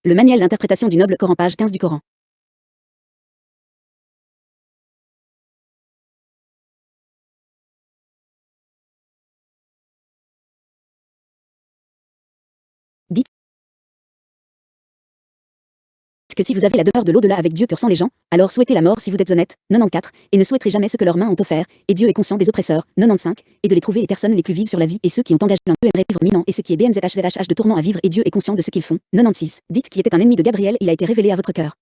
Le manuel d'interprétation du noble Coran, page 15 du Coran. Dites que si vous avez la demeure de l'au-delà avec Dieu pur sans les gens, alors souhaitez la mort si vous êtes honnête, 94, et ne souhaiterez jamais ce que leurs mains ont offert, et Dieu est conscient des oppresseurs, 95, et de les trouver les personnes les plus vives sur la vie et ceux qui ont engagé l'un d'eux aimerait vivre minant et ce qui est BNZHZH de tourment à vivre et Dieu est conscient de ce qu'ils font, 96. Dites qui était un ennemi de Gabriel, il a été révélé à votre cœur.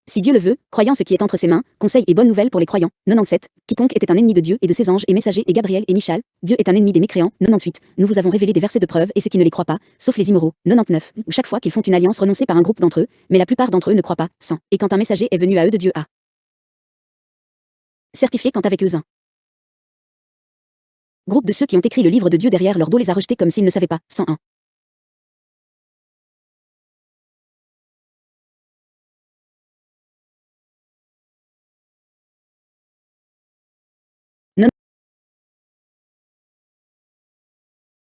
Si Dieu le veut, croyant ce qui est entre ses mains, conseil et bonne nouvelle pour les croyants, 97, quiconque était un ennemi de Dieu et de ses anges et messagers et Gabriel et Michal, Dieu est un ennemi des mécréants, 98, nous vous avons révélé des versets de preuve et ceux qui ne les croient pas, sauf les immoraux, 99, où chaque fois qu'ils font une alliance renoncée par un groupe d'entre eux, mais la plupart d'entre eux ne croient pas, 100, et quand un messager est venu à eux de Dieu a certifié quant avec eux un groupe de ceux qui ont écrit le livre de Dieu derrière leur dos les a rejetés comme s'ils ne savaient pas, 101.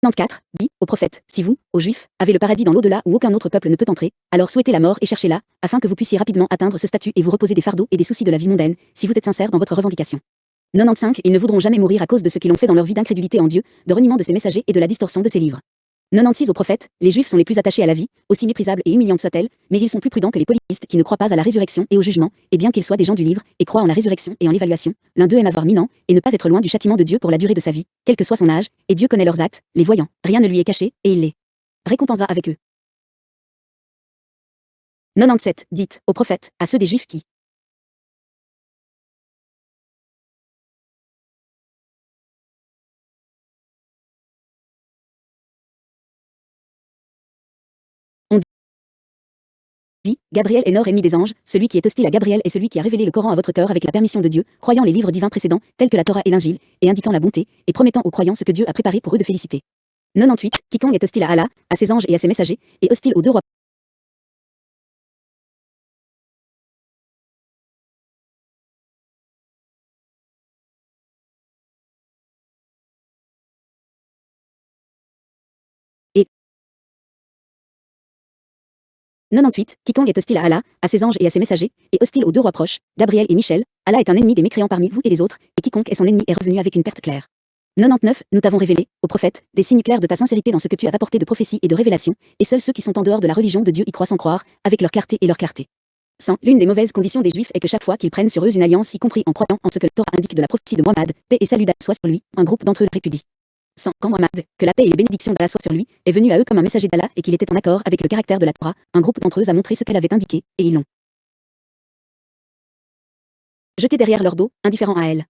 Non 94, dit, aux prophètes, si vous, aux Juifs, avez le paradis dans l'au-delà où aucun autre peuple ne peut entrer, alors souhaitez la mort et cherchez-la, afin que vous puissiez rapidement atteindre ce statut et vous reposer des fardeaux et des soucis de la vie mondaine, si vous êtes sincère dans votre revendication. 95, ils ne voudront jamais mourir à cause de ce qu'ils ont fait dans leur vie d'incrédulité en Dieu, de reniement de ses messagers et de la distorsion de ses livres. 96 aux prophètes, les Juifs sont les plus attachés à la vie, aussi méprisables et humiliantes soient-elles, mais ils sont plus prudents que les polythéistes qui ne croient pas à la résurrection et au jugement, et bien qu'ils soient des gens du livre, et croient en la résurrection et en l'évaluation, l'un d'eux aime avoir minant, et ne pas être loin du châtiment de Dieu pour la durée de sa vie, quel que soit son âge, et Dieu connaît leurs actes, les voyant, rien ne lui est caché, et il les récompensera avec eux. 97, dites, aux prophètes, à ceux des Juifs qui ont dit, Gabriel est Nord ennemi des anges, celui qui est hostile à Gabriel est celui qui a révélé le Coran à votre cœur avec la permission de Dieu, croyant les livres divins précédents, tels que la Torah et l'Injil, et indiquant la bonté, et promettant aux croyants ce que Dieu a préparé pour eux de félicité. 98, quiconque est hostile à Allah, à ses anges et à ses messagers, et hostile aux deux rois et 98, quiconque est hostile à Allah, à ses anges et à ses messagers, et hostile aux deux rois proches, Gabriel et Michel, Allah est un ennemi des mécréants parmi vous et les autres, et quiconque est son ennemi est revenu avec une perte claire. 99, nous t'avons révélé, ô prophète, des signes clairs de ta sincérité dans ce que tu as apporté de prophétie et de révélation, et seuls ceux qui sont en dehors de la religion de Dieu y croient sans croire, avec leur clarté et leur clarté. 100. L'une des mauvaises conditions des Juifs est que chaque fois qu'ils prennent sur eux une alliance, y compris en croyant en ce que le Torah indique de la prophétie de Mohammed, paix et salut d'Allah soit sur lui, un groupe d'entre eux le répudie. 100. Quand Mohammed, que la paix et les bénédictions d'Allah soient sur lui, est venu à eux comme un messager d'Allah et qu'il était en accord avec le caractère de la Torah, un groupe d'entre eux a montré ce qu'elle avait indiqué, et ils l'ont jeté derrière leur dos, indifférents à elle.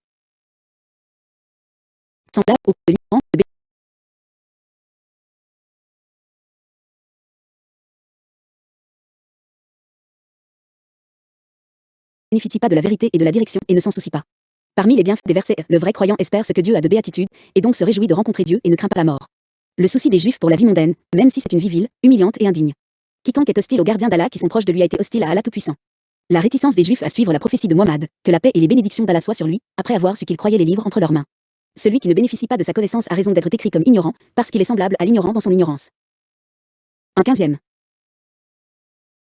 Semblable au Liban, ne bénéficie pas de la vérité et de la direction et ne s'en soucie pas. Parmi les bienfaits des versets, le vrai croyant espère ce que Dieu a de béatitude, et donc se réjouit de rencontrer Dieu et ne craint pas la mort. Le souci des Juifs pour la vie mondaine, même si c'est une vie vile, humiliante et indigne. Quiconque est hostile aux gardiens d'Allah qui sont proches de lui a été hostile à Allah Tout-Puissant. La réticence des Juifs à suivre la prophétie de Mohammed, que la paix et les bénédictions d'Allah soient sur lui, après avoir su qu'ils croyaient les livres entre leurs mains. Celui qui ne bénéficie pas de sa connaissance a raison d'être décrit comme ignorant, parce qu'il est semblable à l'ignorant dans son ignorance. Un 15e.